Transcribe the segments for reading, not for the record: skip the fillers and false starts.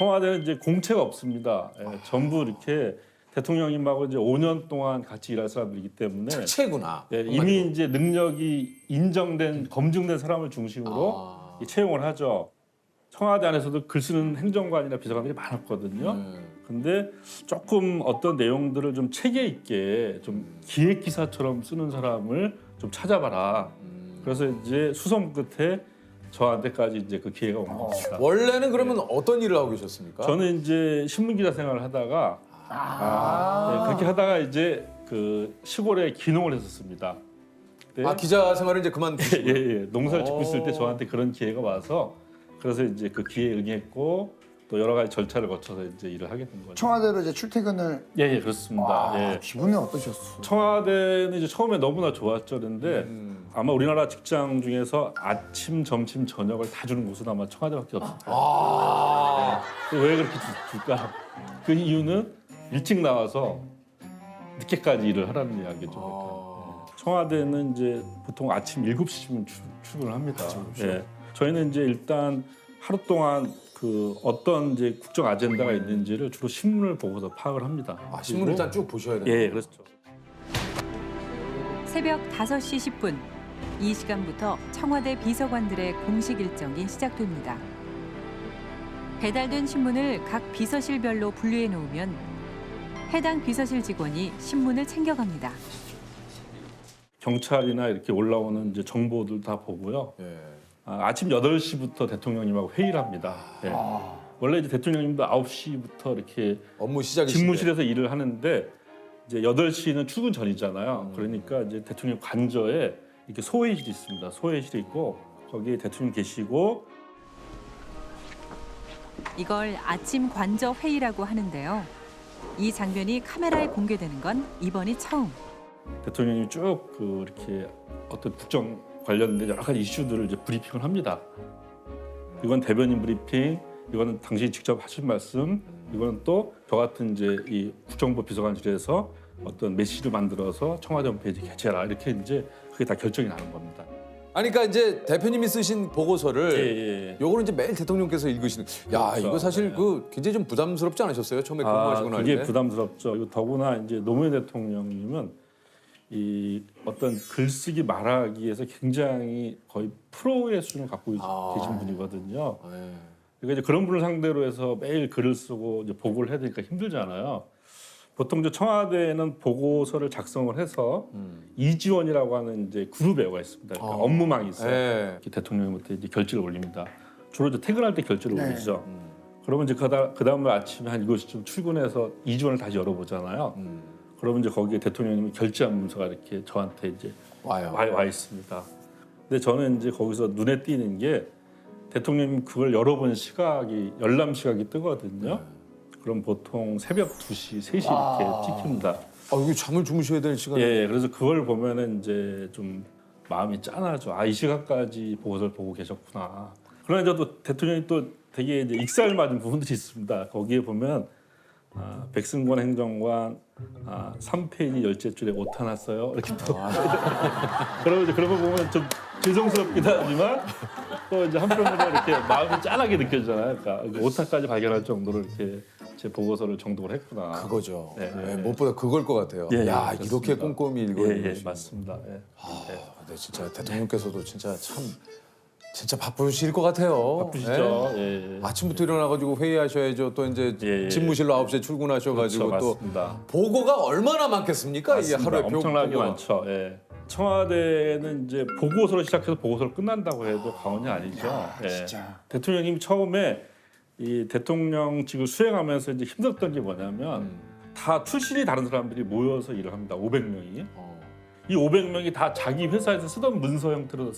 청와대는 이제 공채가 없습니다. 전부 이렇게 대통령님하고 이제 5년 동안 같이 일할 사람들이기 때문에 특채구나. 이미 이제 능력이 인정된 검증된 사람을 중심으로 채용을 하죠. 청와대 안에서도 글 쓰는 행정관이나 비서관들이 많았거든요. 근데 조금 어떤 내용들을 좀 체계 있게 좀 기획 기사처럼 쓰는 사람을 좀 찾아봐라. 그래서 이제 수소 끝에 저한테까지 이제 그 기회가 온 겁니다. 원래는 그러면 어떤 일을 하고 계셨습니까? 저는 이제 신문 기자 생활을 하다가 그렇게 하다가 이제 그 시골에 기농을 했었습니다. 그때 기자 생활을 이제 그만두시고. 예. 농사를 짓고 있을 때 저한테 그런 기회가 와서 그래서 이제 그 기회에 응했고 또 여러 가지 절차를 거쳐서 이제 일을 하게 된 거죠. 청와대로 이제 출퇴근을. 예, 그렇습니다. 기분이 어떠셨어요? 청와대는 이제 처음에 너무나 좋았죠. 그런데 아마 우리나라 직장 중에서 아침, 점심, 저녁을 다 주는 곳은 아마 청와대밖에 없습니다. 왜 그렇게 줄까? 그 이유는 일찍 나와서 늦게까지 일을 하라는 이야기죠. 청와대는 이제 보통 아침 7시쯤 출근을 합니다. 예. 저희는 이제 일단 하루 동안 그 어떤 이제 국정 아젠다가 있는지를 주로 신문을 보고서 파악을 합니다. 신문을 일단 쭉 보셔야 돼요. 예, 그렇죠. 새벽 5시 10분. 이 시간부터 청와대 비서관들의 공식 일정이 시작됩니다. 배달된 신문을 각 비서실별로 분류해 놓으면 해당 비서실 직원이 신문을 챙겨갑니다. 경찰이나 이렇게 올라오는 이제 정보들 다 보고요. 아침 8시부터 대통령님하고 회의를 합니다. 예. 원래 이제 대통령님도 9시부터 이렇게 업무 시작이 집무실에서 일을 하는데 이제 8시는 출근 전이잖아요. 그러니까 이제 대통령 관저에 이렇게 소회의실이 있습니다. 소회의실이 있고 거기에 대통령 계시고 이걸 아침 관저 회의라고 하는데요. 이 장면이 카메라에 공개되는 건 이번이 처음. 대통령이 쭉 그 이렇게 어떤 국정 관련된 여러 가지 이슈들을 이제 브리핑을 합니다. 이건 대변인 브리핑, 이거는 당신이 직접 하신 말씀, 이거는 또 저 같은 이제 이 국정부 비서관실에서 어떤 메시지를 만들어서 청와대 홈페이지 게재해라 이렇게 이제 그게 다 결정이 나는 겁니다. 아니 그러니까 이제 대표님이 쓰신 보고서를 요거는 이제 매일 대통령께서 읽으시는. 야, 그렇죠. 이거 사실 그 굉장히 좀 부담스럽지 않으셨어요? 처음에 근무하시고 날 때. 그게 부담스럽죠. 그리고 더구나 이제 노무현 대통령님은 이 어떤 글쓰기 말하기에서 굉장히 거의 프로의 수준을 갖고 계신 분이거든요. 그러니까 이제 그런 분을 상대로 해서 매일 글을 쓰고 이제 보고를 해야 되니까 힘들잖아요. 보통 이제 청와대는 보고서를 작성을 해서 이지원이라고 하는 이제 그룹회가 있습니다. 그러니까 업무망이 있어요. 이렇게 대통령한테 이제 결제를 올립니다. 주로 이제 퇴근할 때 결제를 올리죠. 그러면 이제 그 다음날 아침에 한 7시쯤 출근해서 이지원을 다시 열어보잖아요. 그러면 이제 거기에 대통령님이 결제한 문서가 이렇게 저한테 이제 와 있습니다. 근데 저는 이제 거기서 눈에 띄는 게 대통령님 그걸 열어본 시각이 열람 시각이 뜨거든요. 그럼 보통 새벽 2시, 3시 이렇게 찍힙니다. 이거 잠을 주무셔야 될 시간이. 예, 그래서 그걸 보면은 이제 좀 마음이 짠하죠. 이 시간까지 보고서를 보고 계셨구나. 그러나 저도 대통령이 또 되게 이제 익살맞은 부분들이 있습니다. 거기에 보면 백승권 행정관 3페이지 열째 줄에 오타 났어요. 이렇게 또 그러면 이제 그런 거 보면 좀 죄송스럽기도 하지만 또 이제 한편으로 이렇게 마음이 짠하게 느껴지잖아요. 그러니까 오타까지 발견할 정도로 이렇게 제 보고서를 정독을 했구나. 그거죠. 네. 무엇보다 그걸 것 같아요. 야, 이렇게 꼼꼼히 읽어주시는. 예, 맞습니다. 예. 근데 진짜 대통령께서도 진짜 바쁘실 것 같아요. 바쁘시죠. 예. 아침부터 일어나가지고 회의하셔야죠. 또 이제 집무실로 9시에 출근하셔가지고 그렇죠, 또 맞습니다. 보고가 얼마나 많겠습니까? 이게 맞습니다. 하루에 엄청나게 보고가. 많죠. 예. 청와대는 이제 보고서로 시작해서 보고서로 끝난다고 해도 과언이 아니죠. 예. 진짜. 대통령님이 처음에 이 대통령직을 수행하면서 이제 힘들었던 게 뭐냐면 다 출신이 다른 사람들이 모여서 일을 합니다. 500명이. 이 500명이 다 자기 회사에서 쓰던 문서 형태로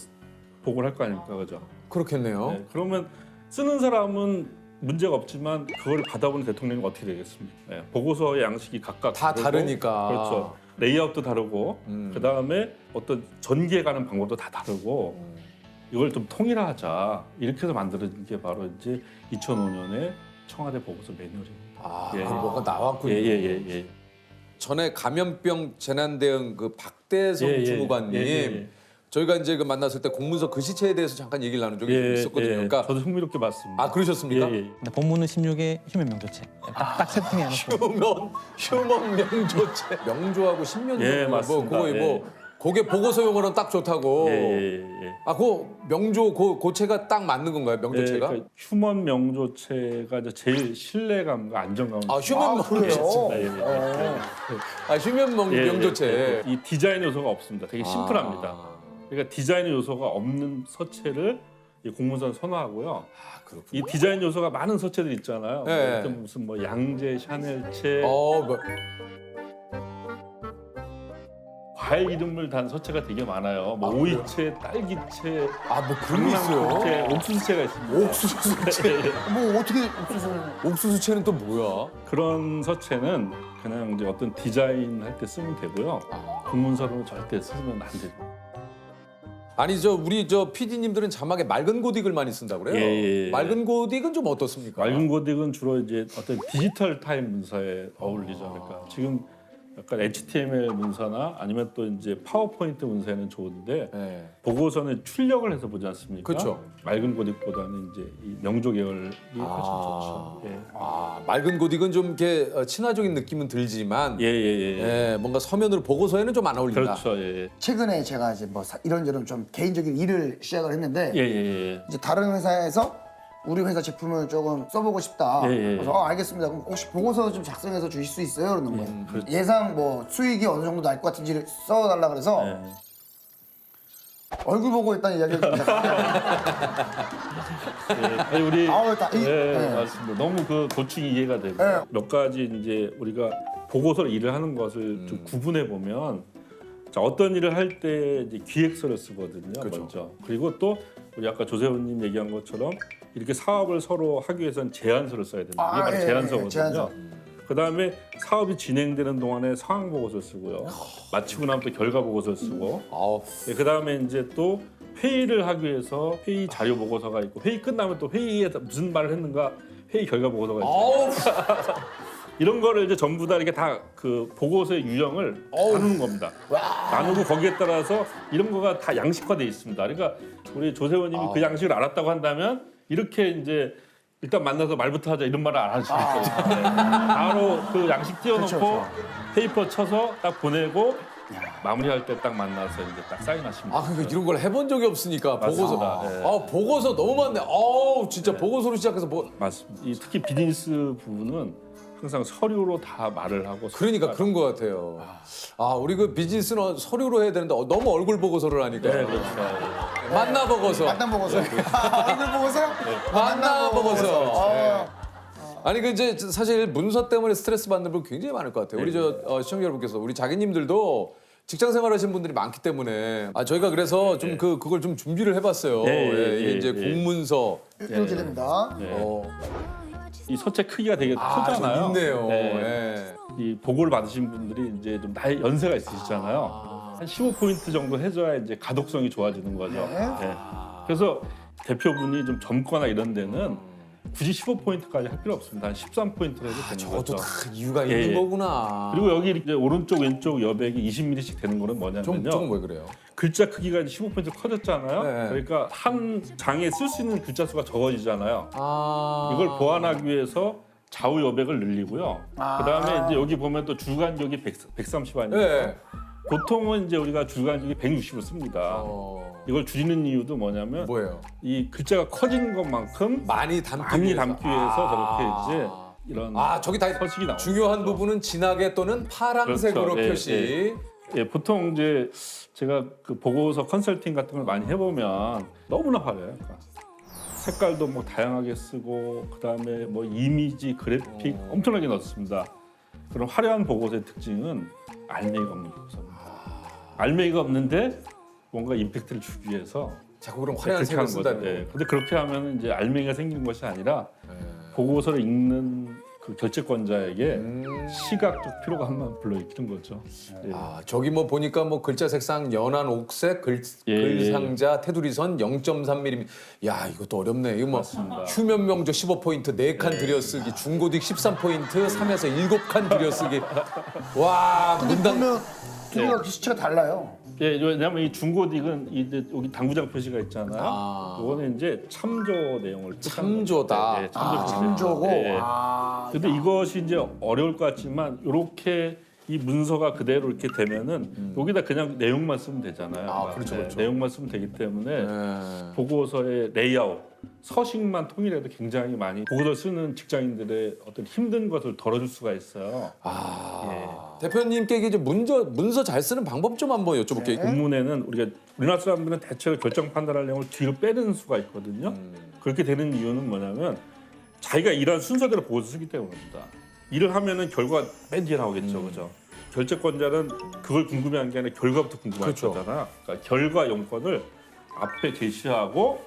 보고를 할 거 아닙니까, 그죠? 그렇겠네요. 네, 그러면 쓰는 사람은 문제가 없지만 그걸 받아보는 대통령이 어떻게 되겠습니까? 네, 보고서의 양식이 각각 다 다르고, 다르니까. 그렇죠. 레이아웃도 다르고 그 다음에 어떤 전개가는 방법도 다 다르고 이걸 좀 통일하자 이렇게 해서 만들어진 게 바로 이제 2005년에 청와대 보고서 매뉴얼입니다. 예. 뭐가 나왔군요. 예. 전에 감염병 재난 대응 그 박대성 주무관님 저희가 이제 그 만났을 때 공문서 글씨체에 대해서 잠깐 얘기를 나눈 적이 좀 있었거든요. 그러니까 저도 흥미롭게 봤습니다. 아 그러셨습니까? 예, 예. 근데 본문은 16에 휴면 명조체. 딱 세팅해놓고. 휴먼 명조체. 명조하고 신면 예, 뭐 맞습니다. 그거 예. 뭐 그게 보고서 용어로는 딱 좋다고. 예. 아, 그 명조 고체가 딱 맞는 건가요? 명조체가? 그러니까 휴먼 명조체가 이제 제일 신뢰감과 안정감을 아, 휴먼 그래요? 예. 아, 휴면 명조체. 이 디자인 요소가 없습니다. 되게 심플합니다. 아, 그러니까 디자인 요소가 없는 서체를 이 공문서는 선호하고요. 아, 그렇군요. 이 디자인 요소가 많은 서체들 있잖아요. 네. 어떤 무슨 뭐 양재, 샤넬체, 뭐, 과일 이름을 단 서체가 되게 많아요. 뭐 오이채, 딸기채, 아, 뭐 그런 게 있어요. 강낭콩채, 옥수수채가 있습니다. 옥수수채. 뭐 어떻게 옥수수를 옥수수채는 또 뭐야? 그런 서체는 그냥 이제 어떤 디자인 할 때 쓰면 되고요. 공문서로는 절대 쓰면 안 됩니다. 아니 우리 PD님들은 자막에 맑은 고딕을 많이 쓴다 그래요. 예. 맑은 고딕은 좀 어떻습니까? 맑은 고딕은 주로 이제 어떤 디지털 타입 문서에 어울리죠. 그러니까 지금 약간 HTML 문서나 아니면 또 이제 파워포인트 문서에는 좋은데 네. 보고서는 출력을 해서 보지 않습니까? 그렇죠. 맑은 고딕보다는 이제 이 명조 계열이 훨씬 좋죠. 예. 아, 맑은 고딕은 좀 이렇게 친화적인 느낌은 들지만 예. 뭔가 서면으로 보고서에는 좀 안 어울린다. 그렇죠. 예. 최근에 제가 이제 뭐 이런저런 좀 개인적인 일을 시작을 했는데 예. 이제 다른 회사에서 우리 회사 제품을 조금 써보고 싶다. 예. 그래서 알겠습니다. 그럼 혹시 보고서 좀 작성해서 주실 수 있어요? 그러는 거예요. 그렇죠. 예상 뭐 수익이 어느 정도 날 것 같은지를 써달라 그래서 예. 얼굴 보고 일단 이야기를 좀 아니, 우리 네. 맞습니다. 너무 그 고충이 이해가 되고 네. 몇 가지 이제 우리가 보고서로 일을 하는 것을 좀 구분해 보면 자, 어떤 일을 할 때 이제 기획서를 쓰거든요. 그렇죠. 먼저 그리고 또 우리 아까 조세호님 얘기한 것처럼 이렇게 사업을 서로 하기 위해서는 제안서를 써야 됩니다. 이게 바로 제안서거든요. 제안서. 그다음에 사업이 진행되는 동안에 상황 보고서를 쓰고요. 마치고 나면 또 결과 보고서를 쓰고 아우. 그다음에 이제 또 회의를 하기 위해서 회의 자료 보고서가 있고 회의 끝나면 또 회의에서 무슨 말을 했는가 회의 결과 보고서가 있어요. 아우. 이런 거를 이제 전부 다 이렇게 다 그 보고서의 유형을 나누는 겁니다. 나누고 거기에 따라서 이런 거가 다 양식화돼 있습니다. 그러니까 우리 조세호님이 그 양식을 알았다고 한다면 이렇게 이제 일단 만나서 말부터 하자 이런 말을 안 하시겠죠. 바로 그 양식 띄워놓고 그렇죠. 페이퍼 쳐서 딱 보내고 마무리할 때 딱 만나서 이제 딱 사인하시면 아, 그러니까 이런 걸 해본 적이 없으니까 보고서. 맞습니다. 예. 아, 보고서 너무 많네. 아우, 진짜 보고서로 시작해서 맞습니다. 이 특히 비즈니스 부분은 항상 서류로 다 말을 하고 그러니까 그런 것 같아요. 아, 우리 그 비즈니스는 서류로 해야 되는데 너무 얼굴 보고서를 하니까. 네, 그렇죠. 만나 보고서. 만남 보고서 얼굴 보고서 만나 보고서. 아, 아니 그 이제 사실 문서 때문에 스트레스 받는 분 굉장히 많을 것 같아요. 우리 시청자 여러분께서 우리 자기님들도 직장 생활하시는 분들이 많기 때문에 저희가 그래서 좀 그걸 좀 준비를 해봤어요. 이게 이제 공문서. 이렇게 됩니다. 이 서체 크기가 되게 크잖아요. 좀 있네요. 네. 예. 이 보고를 받으신 분들이 이제 좀 나이 연세가 있으시잖아요. 한 15포인트 정도 해줘야 이제 가독성이 좋아지는 거죠. 네. 그래서 대표분이 좀 젊거나 이런 데는 굳이 15포인트까지 할 필요 없습니다. 한 13포인트로 해도 되는 저것도 거죠. 다 이유가 있는 거구나. 그리고 여기 이제 오른쪽 왼쪽 여백이 20mm씩 되는 거는 뭐냐면요. 좀 왜 그래요? 글자 크기가 15포인트 커졌잖아요. 네. 그러니까 한 장에 쓸 수 있는 글자 수가 적어지잖아요. 이걸 아. 보완하기 위해서 좌우 여백을 늘리고요. 그다음에 이제 여기 보면 또 줄간격이 130 아니에요. 네. 보통은 이제 우리가 줄간격이 160을 씁니다. 이걸 줄이는 이유도 뭐냐면 뭐예요? 이 글자가 커진 것만큼 많이 담기 많이 위해서. 담기 위해서 저렇게 이제 이런 저기 다 서식이 나오죠. 중요한 부분은 진하게 또는 파란색으로 그렇죠. 예, 표시. 예, 보통 이제 제가 그 보고서 컨설팅 같은 걸 많이 해보면 너무나 화려해요. 그러니까 색깔도 뭐 다양하게 쓰고 그다음에 뭐 이미지, 그래픽 엄청나게 넣습니다. 그런 화려한 보고서의 특징은 알맹이가 없는 보고서입니다. 알맹이가 없는데 뭔가 임팩트를 주기 위해서 자꾸 그럼 화려한 그렇게 색을 하는 거죠. 쓴다는 네. 거. 근데 그렇게 하면 이제 알맹이가 생기는 것이 아니라 보고서를 읽는 그 결재권자에게 시각적 피로감만 불러일으키는 거죠. 예. 저기 뭐 보니까 뭐 글자 색상 연한 옥색, 글상자 테두리선 0.3mm. 야, 이것도 어렵네. 이거 뭐 맞습니다. 휴면 명조 15포인트 4칸 들여쓰기, 중고딕 13포인트 3에서 7칸 들여쓰기. 와, 근데 문단 보면 두 개가 글씨체가 달라요. 예, 왜냐면 이 중고딕은 이제 여기 당구장 표시가 있잖아요. 아. 이거는 이제 참조 내용을 참조다. 예, 참조고. 예, 예. 아, 근데 이것이 이제 어려울 것 같지만 이렇게 이 문서가 그대로 이렇게 되면은 여기다 그냥 내용만 쓰면 되잖아요. 아, 그렇죠, 그렇죠. 내용만 쓰면 되기 때문에 네. 보고서의 레이아웃, 서식만 통일해도 굉장히 많이 보고서 쓰는 직장인들의 어떤 힘든 것을 덜어줄 수가 있어요. 대표님께 이제 문서 잘 쓰는 방법 좀 한번 여쭤볼게요. 본문에는 우리나라 사람들은 대체로 결정 판단할 내용을 뒤로 빼는 수가 있거든요. 그렇게 되는 이유는 뭐냐면 자기가 일한 순서대로 보고서 쓰기 때문입니다. 일을 하면은 결과가 맨 뒤에 나오겠죠, 그죠? 결재권자는 그걸 궁금해하는 게 아니라 결과부터 궁금할 그렇죠. 거잖아. 그러니까 결과 용건을 앞에 제시하고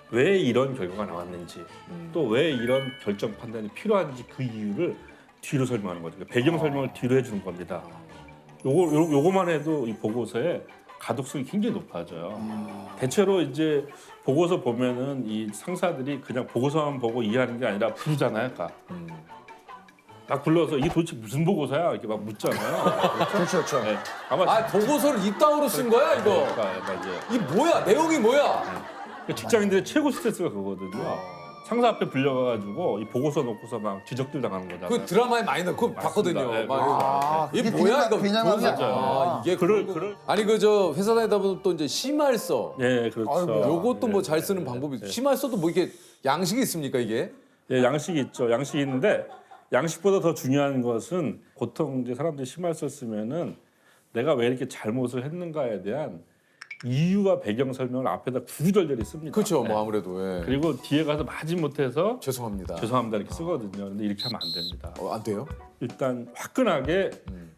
왜 이런 결과가 나왔는지, 또 왜 이런 결정 판단이 필요한지 그 이유를 뒤로 설명하는 거죠. 그러니까 배경 설명을 뒤로 해주는 겁니다. 요거만 해도 이 보고서에 가독성이 굉장히 높아져요. 대체로 이제 보고서 보면은 이 상사들이 그냥 보고서만 보고 이해하는 게 아니라 부르잖아요, 아까. 딱 불러서 이게 도대체 무슨 보고서야 이렇게 막 묻잖아요. 그렇죠, 그렇죠. 네. 아마 아 보고서를 이따위로 쓴 거야 이거? 맞아요. 이 뭐야? 내용이 뭐야? 그러니까 직장인들의 최고 스트레스가 그거거든요. 상사 앞에 불려가가지고 이 보고서 놓고서 막 지적들 당하는 거잖아요. 그 드라마에 많이 나 그거 봤거든요. 네, 막 아, 이게 그게 뭐야 이거? 비난하는 보고서. 거죠. 아, 이게 그럴 아니 그 저 회사 다니다 보면 또 이제 심할서. 예, 그렇죠. 아이고야. 요것도 뭐 잘 쓰는 방법이 심할서도 뭐 이게 양식이 있습니까 이게? 예, 양식이 있죠. 양식이 있는데 양식보다 더 중요한 것은 보통 이제 사람들이 심할서 쓰면은 내가 왜 이렇게 잘못을 했는가에 대한 이유와 배경 설명을 앞에다 구구절절히 씁니다. 그렇죠. 네. 뭐 아무래도 예. 그리고 뒤에 가서 마지못해서 죄송합니다. 죄송합니다 이렇게 쓰거든요. 근데 이렇게 하면 안 됩니다. 안 돼요? 일단 화끈하게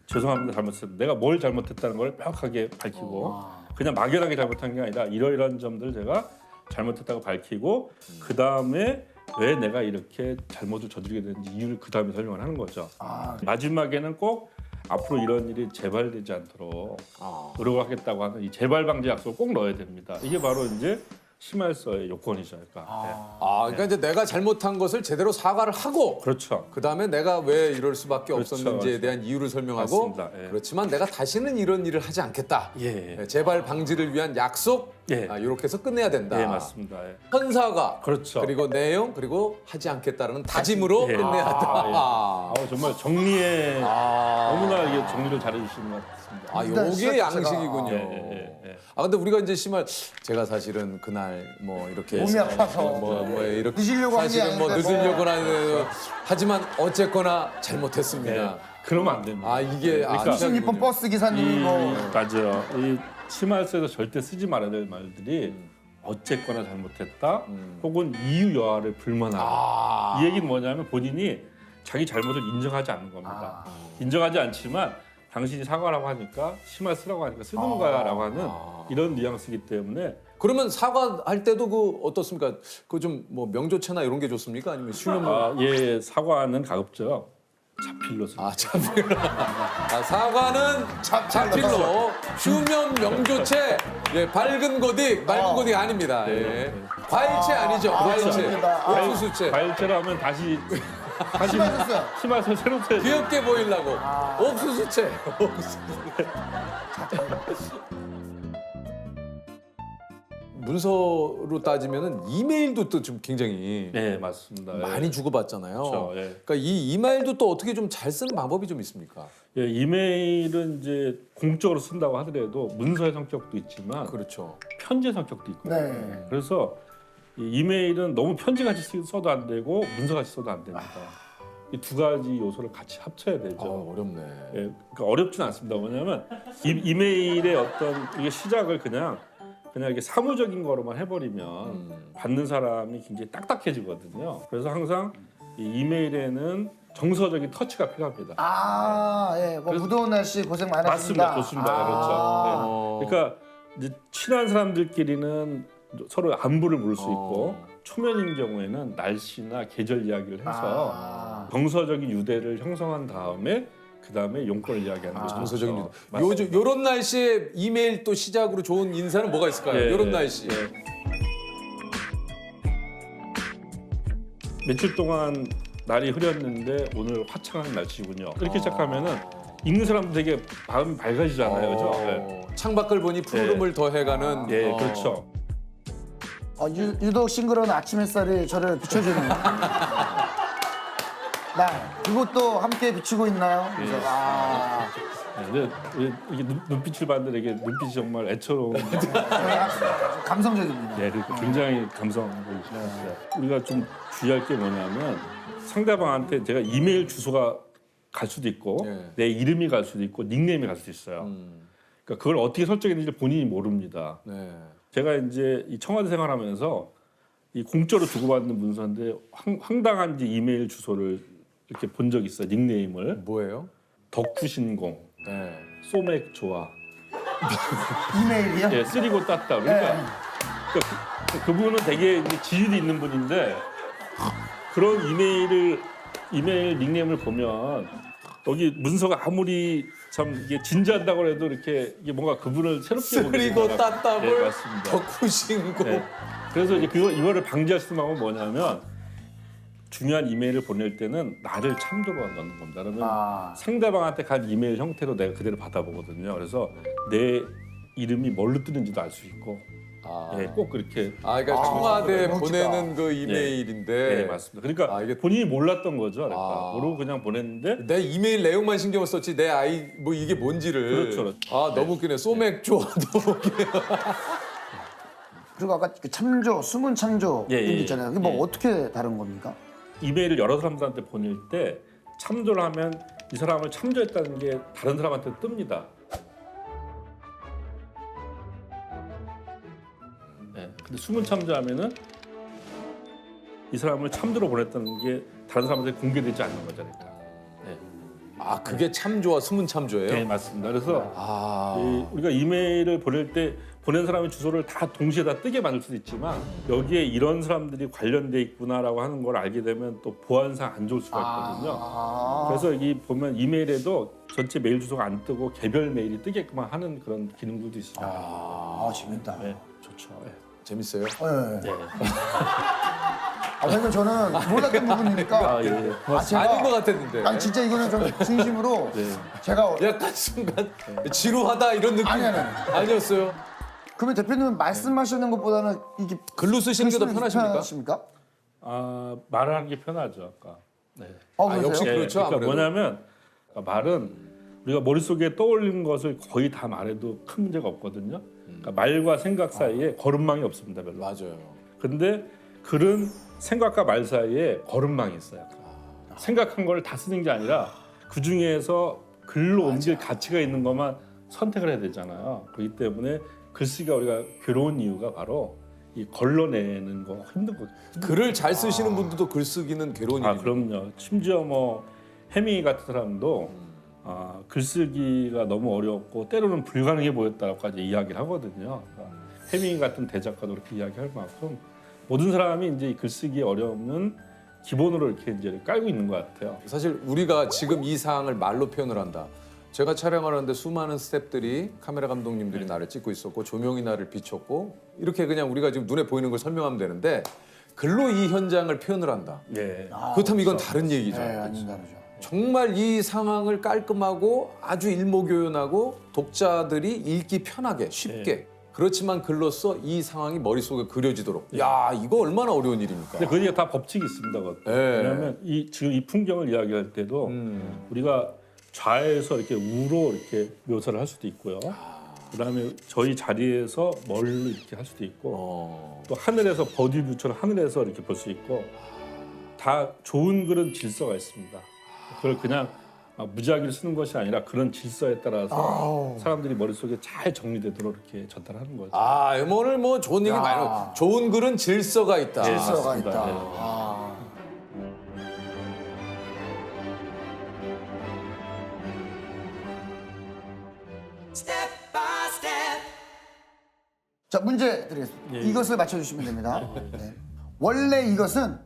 죄송합니다 잘못했다. 내가 뭘 잘못했다는 걸 명확하게 밝히고 그냥 막연하게 잘못한 게 아니라 이러이러한 점들 제가 잘못했다고 밝히고 그 다음에 왜 내가 이렇게 잘못을 저지르게 됐는지 이유를 그 다음에 설명을 하는 거죠. 마지막에는 꼭 앞으로 이런 일이 재발되지 않도록 노력하겠다고 하는 이 재발 방지 약속을 꼭 넣어야 됩니다. 이게 바로 이제 심할서의 요건이죠. 그러니까. 그러니까 이제 내가 잘못한 것을 제대로 사과를 하고 그렇죠. 그다음에 내가 왜 이럴 수밖에 그렇죠, 없었는지에 그렇죠. 대한 이유를 설명하고 맞습니다. 예. 그렇지만 내가 다시는 이런 일을 하지 않겠다. 예. 재발 방지를 위한 약속 예. 이렇게 해서 끝내야 된다. 예, 맞습니다. 예. 헌사가 그렇죠. 그리고 내용 그리고 하지 않겠다는 다짐으로 예. 끝내야 한다. 아우, 정말 정리에 너무나 이게 정리를 잘해주시는 것 같습니다. 요게 진짜 양식이군요. 예. 근데 우리가 이제 심할 제가 사실은 그날 뭐 이렇게 몸이 아파서 뭐 이렇게 늦으려고 한게 사실은 뭐 아닌데 늦으려고 하는 하지만 어쨌거나 잘못했습니다. 그러면 안 됩니다. 이게 그러니까 26번 버스 기사님이 뭐 맞아요. 이 심할서에서 절대 쓰지 말아야 될 말들이 어쨌거나 잘못했다 혹은 이유 여하를 불만하다. 이 얘기는 뭐냐면 본인이 자기 잘못을 인정하지 않는 겁니다. 인정하지 않지만 당신이 사과라고 하니까 심할서라고 하니까 쓰는 거야라고 하는 이런 뉘앙스이기 때문에 그러면 사과할 때도 그 어떻습니까? 그 좀 뭐 명조체나 이런 게 좋습니까? 아니면 쉬운 뭐 예, 사과는 가급적 자필로 씁니다. 자필. 사과는 자필로 휴면 명조체 밝은 고딕 맑은 고딕 아닙니다. 예. 과일체 아니죠. 과일체 그렇죠. 옥수수체 과일체로 하면 다시 심하셨어요. 심할서 새로 써야 돼요. 귀엽게 보이려고 옥수수체 문서로 따지면은 이메일도 또 좀 굉장히 네, 맞습니다. 많이 주고받잖아요. 그렇죠, 예. 그러니까 이 이메일도 또 어떻게 좀 잘 쓰는 방법이 좀 있습니까? 예, 이메일은 이제 공적으로 쓴다고 하더라도 문서의 성격도 있지만 그렇죠. 편지의 성격도 있거든요. 네. 그래서 이 이메일은 너무 편지같이 써도 안 되고 문서같이 써도 안 됩니다. 이 두 가지 요소를 같이 합쳐야 되죠. 어렵네. 예, 그러니까 어렵진 않습니다. 뭐냐면 이메일의 어떤 이게 시작을 그냥 이렇게 사무적인 거로만 해버리면 받는 사람이 굉장히 딱딱해지거든요. 그래서 항상 이 이메일에는 정서적인 터치가 필요합니다. 예, 뭐 무더운 날씨 고생 많으셨습니다. 맞습니다. 좋습니다. 그렇죠. 네. 그러니까 이제 친한 사람들끼리는 서로 안부를 물을 수 있고 초면인 경우에는 날씨나 계절 이야기를 해서 정서적인 유대를 형성한 다음에 그 다음에 용건을 이야기하는 거죠. 정서적인 그렇죠. 요즘 요런 날씨에 이메일 또 시작으로 좋은 인사는 뭐가 있을까요? 예, 요런 예, 날씨. 며칠 동안 날이 흐렸는데 오늘 화창한 날씨군요. 이렇게 시작하면은 읽는 사람도 되게 마음이 밝아지잖아요, 그죠? 창밖을 보니 푸르름을 더해가는. 예, 그렇죠. 유독 싱그러운 아침 햇살이 저를 비춰주는 날. 그것도 함께 비추고 있나요? 그래서 네, 근데 이게 눈빛을 봤는데 이게 눈빛이 정말 애처로운. 감성적입니다. 네, 굉장히 감성적이시죠. 우리가 좀 주의할 게 뭐냐면 상대방한테 제가 이메일 주소가 갈 수도 있고 내 이름이 갈 수도 있고 닉네임이 갈 수도 있어요. 그러니까 그걸 어떻게 설정했는지 본인이 모릅니다. 네. 제가 이제 이 청와대 생활하면서 이 공짜로 주고받는 문서인데 황당한 이메일 주소를 이렇게 본 적 있어요. 닉네임을 뭐예요? 덕후신공, 네. 소맥 좋아, 이메일이요? 예, 쓰리고 땄다. 그러니까 그분은 되게 이제 지위도 있는 분인데 그런 이메일 닉네임을 보면 여기 문서가 아무리 참 이게 진지하다고 해도 이렇게 이게 뭔가 그분을 새롭게 보게 쓰리고 되더라고요. 땄다불 네, 맞습니다. 덕후신고. 네. 그래서 이제 이거를 방지할 수 있는 방법은 뭐냐면 중요한 이메일을 보낼 때는 나를 참조로 넣는 겁니다. 그러면 상대방한테 간 이메일 형태로 내가 그대로 받아보거든요. 그래서 내 이름이 뭘로 뜨는지도 알 수 있고 예, 꼭 그렇게 그러니까 청와대에 멋지다. 보내는 그 이메일인데. 네, 맞습니다. 그러니까 이게 본인이 몰랐던 거죠. 그러니까 모르고 그냥 보냈는데 내 이메일 내용만 신경을 썼지 내 아이 뭐 이게 뭔지를. 그렇죠. 너무 웃기네. 소맥 좋아 너무 웃기네. 그리고 아까 그 참조, 숨은 참조 예, 예, 이런 게 있잖아요. 이게 뭐 예. 어떻게 다른 겁니까? 이메일을 여러 사람들한테 보낼 때 참조를 하면 이 사람을 참조했다는 게 다른 사람한테 뜹니다. 네, 근데 숨은 참조하면은 이 사람을 참조로 보냈다는 게 다른 사람한테 공개되지 않는 거잖아요. 네. 그게 참조와 숨은 참조예요? 네, 맞습니다. 그래서 우리가 이메일을 보낼 때 보낸 사람의 주소를 다 동시에 다 뜨게 만들 수도 있지만 여기에 이런 사람들이 관련돼 있구나라고 하는 걸 알게 되면 또 보안상 안 좋을 수가 있거든요. 그래서 여기 보면 이메일에도 전체 메일 주소가 안 뜨고 개별 메일이 뜨게끔만 하는 그런 기능들도 있습니다. 재밌다. 네, 좋죠. 네. 재밌어요? 네. 왜냐면 저는 몰랐던 부분이니까. 예. 아닌 것 같았는데. 아니 진짜 이거는 좀 진심으로 제가 약간 순간 지루하다 이런 느낌 아니. 아니었어요? 그러면 대표님은 말씀하시는 것보다는 이게 글로 쓰시는 게 더 편하십니까? 말을 하는 게 편하죠. 아까. 네. 그러세요? 역시 예, 그렇죠. 그러니까 아무래도. 뭐냐면 말은 우리가 머릿속에 떠올리는 것을 거의 다 말해도 큰 문제가 없거든요. 그러니까 말과 생각 사이에 거름망이 없습니다. 별로. 맞아요. 근데 글은 생각과 말 사이에 거름망이 있어요. 생각한 걸 다 쓰는 게 아니라 그 중에서 글로 옮길 가치가 있는 것만 선택을 해야 되잖아요. 그렇기 때문에 글쓰기가 우리가 괴로운 이유가 바로 이 걸러내는 거 힘든 거. 글을 잘 쓰시는 분들도 글쓰기는 괴로운 일이에요. 그럼요. 심지어 뭐 해밍이 같은 사람도 글쓰기가 너무 어렵고 때로는 불가능해 보였다고까지 이야기를 하거든요. 그러니까 해밍이 같은 대작가도 그렇게 이야기할 만큼 모든 사람이 이제 이 글쓰기의 어려움은 기본으로 이렇게 이제 깔고 있는 것 같아요. 사실 우리가 지금 이 상황을 말로 표현을 한다. 제가 촬영하는데 수많은 스태프들이 카메라 감독님들이 나를 찍고 있었고 조명이 나를 비췄고 이렇게 그냥 우리가 지금 눈에 보이는 걸 설명하면 되는데 글로 이 현장을 표현을 한다. 예. 그렇다면 이건 다른 얘기죠. 네, 완전 다르죠. 정말 이 상황을 깔끔하고 아주 일목요연하고 독자들이 읽기 편하게 쉽게 그렇지만 글로써 이 상황이 머릿속에 그려지도록 야 이거 얼마나 어려운 일입니까? 근데 그게 다 법칙이 있습니다. 그것도. 왜냐하면 지금 이 풍경을 이야기할 때도 우리가 좌에서 이렇게 우로 이렇게 묘사를 할 수도 있고요. 그다음에 저희 자리에서 멀리 이렇게 할 수도 있고 또 하늘에서 버디뷰처럼 하늘에서 이렇게 볼 수 있고 다 좋은 글은 질서가 있습니다. 그걸 그냥 무작위로 쓰는 것이 아니라 그런 질서에 따라서 사람들이 머릿속에 잘 정리되도록 이렇게 전달하는 거죠. 오늘 뭐 좋은 얘기 많이 나와요. 좋은 글은 질서가 있다. 질서가 맞습니다. 있다. 네. 자, 문제 드리겠습니다. 이것을 맞춰주시면 됩니다. 네. 원래 이것은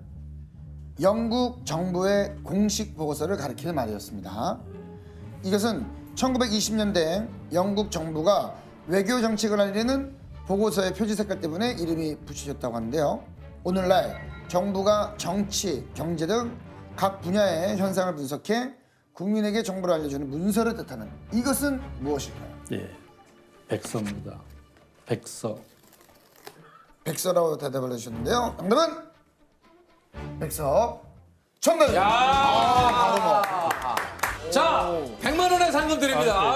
영국 정부의 공식 보고서를 가리키는 말이었습니다. 이것은 1920년대 영국 정부가 외교 정책을 알리는 보고서의 표지 색깔 때문에 이름이 붙여졌다고 하는데요. 오늘날 정부가 정치, 경제 등 각 분야의 현상을 분석해 국민에게 정보를 알려주는 문서를 뜻하는 이것은 무엇일까요? 예, 백서입니다. 백서. 백서라고 대답을 해주셨는데요. 정답은 백서. 정답입니다. 자, 100만 원의 상금 드립니다.